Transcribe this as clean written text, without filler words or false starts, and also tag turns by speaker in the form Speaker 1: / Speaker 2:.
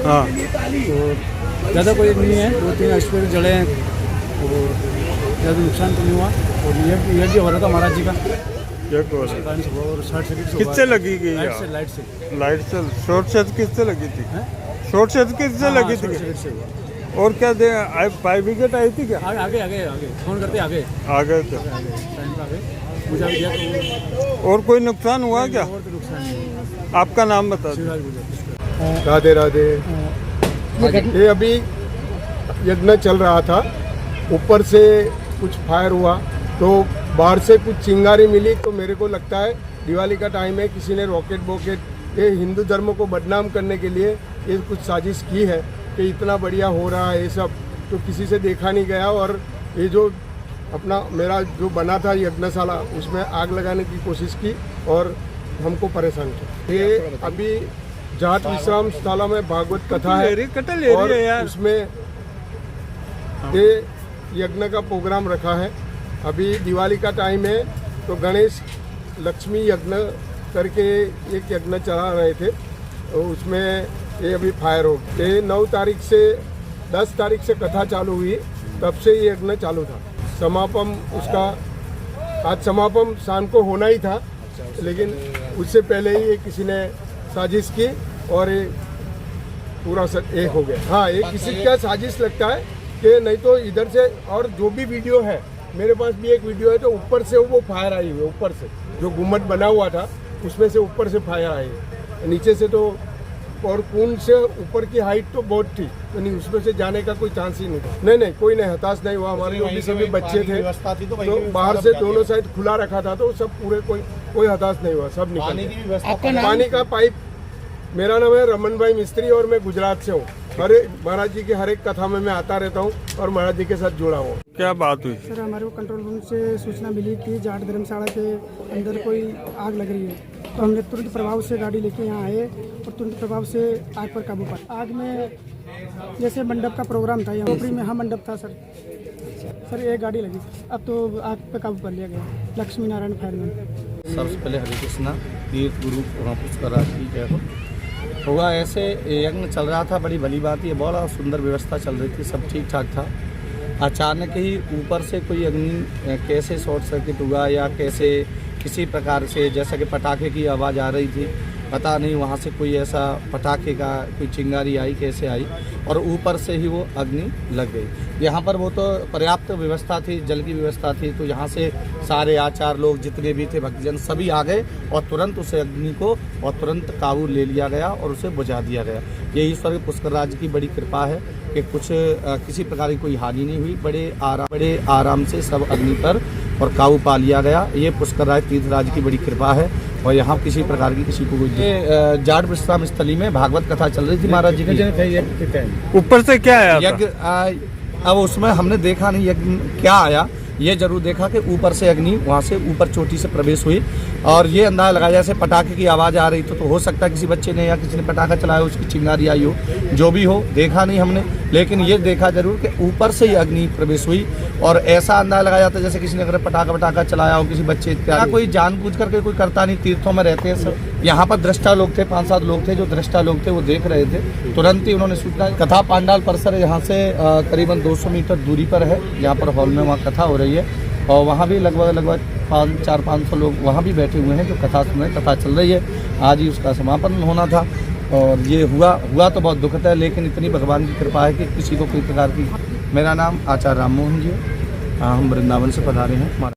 Speaker 1: हाँ
Speaker 2: तो ज़्यादा कोई नहीं है, 2-3 एक्सपीरियंस जले हैं और ज़्यादा नुकसान तो नहीं हुआ। और ये भी हो रहा था महाराज जी का
Speaker 1: क्या कौन है?
Speaker 2: और शॉर्ट सर्किट से
Speaker 1: किससे लगी गई
Speaker 2: लाइट से
Speaker 1: लाइट से शॉर्ट सर्किट किससे लगी थी?
Speaker 2: हैं?
Speaker 1: शॉर्ट सर्किट से लगी थी
Speaker 2: शॉर्ट सर्किट से हुआ।
Speaker 1: और क्या दे फायर ब्रिगेड आई थी क्या?
Speaker 2: आगे फोन करते आगे
Speaker 1: आ गए थे।
Speaker 2: टाइम पे आगे पूछा भी दिया तो
Speaker 1: और कोई नुकसान हुआ क्या?
Speaker 2: और तो नुकसान नहीं हुआ।
Speaker 1: आपका नाम बता दो।
Speaker 2: शिवराज गुजर।
Speaker 3: राधे राधे। ये अभी यज्ञ चल रहा था, ऊपर से कुछ फायर हुआ तो बाहर से कुछ चिंगारी मिली, तो मेरे को लगता है दिवाली का टाइम है, किसी ने रॉकेट ये हिंदू धर्म को बदनाम करने के लिए ये कुछ साजिश की है कि इतना बढ़िया हो रहा है ये सब, तो किसी से देखा नहीं गया। और ये जो अपना मेरा जो बना था यज्ञशाला, उसमें आग लगाने की कोशिश की और हमको परेशान किया। ये अभी जाट विश्राम शाला में भागवत कथा है और उसमें ये यज्ञ का प्रोग्राम रखा है। अभी दिवाली का टाइम है तो गणेश लक्ष्मी यज्ञ करके एक यज्ञ चला रहे थे, तो उसमें ये अभी फायर हो गया। ये 9 तारीख से 10 तारीख से कथा चालू हुई, तब से ये यज्ञ चालू था। समापन उसका आज समापन शाम को होना ही था, लेकिन उससे पहले ही ये किसी ने साजिश की और ये पूरा एक हो गया। हाँ, ये किसी का साजिश लगता है कि नहीं तो इधर से, और जो भी वीडियो है मेरे पास भी एक वीडियो है, तो ऊपर से वो फायर आई हुई है, ऊपर से जो गुम्बद बना हुआ था उसमें से ऊपर से फायर आई है, नीचे से तो, और कुंड से ऊपर की हाइट तो बहुत थी, तो नहीं उसमें से जाने का कोई चांस ही नहीं था। नहीं कोई नहीं, हताश नहीं हुआ। हमारे जो भी सभी बच्चे थे तो बाहर से दोनों साइड खुला रखा था, तो सब पूरे कोई हताश नहीं हुआ, सब निकल। पानी का पाइप, मेरा नाम है रमन भाई मिस्त्री और मैं गुजरात से हूँ। महाराज जी की हर एक कथा में मैं आता रहता हूँ और महाराज जी के साथ जुड़ा हूँ।
Speaker 1: क्या बात हुई?
Speaker 4: सर, हमारे को कंट्रोल रूम से सूचना मिली कि जाट धर्मशाला के अंदर कोई आग लग रही है, तो हमने तुरंत प्रभाव से गाड़ी लेके यहाँ आए और तुरंत प्रभाव से आग पर काबू पाया। आग में जैसे मंडप का प्रोग्राम था, यहाँ ऊपरी में हाँ मंडप था सर एक गाड़ी लगी, अब तो आग पर काबू कर लिया गया। लक्ष्मी नारायण फायरमैन।
Speaker 5: सबसे पहले हरे कृष्णा तीर्थ गुरु पुष्कर राज की जय हो। हुआ ऐसे, यज्ञ चल रहा था, बड़ी भली बात, ये बड़ा सुंदर व्यवस्था चल रही थी, सब ठीक ठाक था। अचानक ही ऊपर से कोई अग्नि कैसे शॉर्ट सर्किट हुआ या कैसे किसी प्रकार से, जैसा कि पटाखे की आवाज़ आ रही थी, पता नहीं वहाँ से कोई ऐसा पटाखे का कोई चिंगारी आई, कैसे आई, और ऊपर से ही वो अग्नि लग गई। यहाँ पर वो तो पर्याप्त व्यवस्था थी, जल की व्यवस्था थी, तो यहाँ से सारे आचार लोग जितने भी थे, भक्तजन सभी आ गए और तुरंत उस अग्नि को और तुरंत काबू ले लिया गया और उसे बुझा दिया गया। ये ईश्वर के पुष्कर राज की बड़ी कृपा है कि कुछ किसी प्रकार की कोई हानि नहीं हुई, बड़े आराम से सब अग्नि पर और काबू पा लिया गया। ये पुष्कर राज तीर्थ राज की बड़ी कृपा है और यहाँ किसी प्रकार की किसी को कोई जाट विश्राम स्थली में भागवत कथा चल रही थी महाराज जी की।
Speaker 1: ऊपर से क्या आया?
Speaker 5: यज्ञ अब उसमें हमने देखा नहीं यज्ञ क्या आया, ये जरूर देखा कि ऊपर से अग्नि वहाँ से ऊपर चोटी से प्रवेश हुई और ये अंदाजा लगाया जैसे पटाखे की आवाज़ आ रही तो हो सकता है किसी बच्चे ने या किसी ने पटाखा चलाया उसकी चिंगारी आई हो, जो भी हो देखा नहीं हमने, लेकिन ये देखा जरूर कि ऊपर से ही अग्नि प्रवेश हुई और ऐसा अंदाजा लगाया जाता है जैसे किसी ने अगर पटाखा चलाया हो, किसी बच्चे इत्यादि। कोई जानबूझ करके कोई करता नहीं, तीर्थों में रहते हैं सब। यहाँ पर दृष्टा लोग थे, 5-7 लोग थे, जो दृष्टा लोग थे वो देख रहे थे, तुरंत ही उन्होंने सूचना। कथा पांडाल परिसर यहाँ से करीबन 200 मीटर दूरी पर है, जहाँ पर हॉल में वहाँ कथा हो रही है और वहाँ भी लगभग 400-500 लोग वहाँ भी बैठे हुए हैं जो कथा सुन रहे हैं। कथा चल रही है, आज ही उसका समापन होना था और ये हुआ तो बहुत दुखद है, लेकिन इतनी भगवान की कृपा है कि किसी को कोई प्रकार की। मेरा नाम आचार्य राम मोहन जी है, हम वृंदावन से पधारे हैं।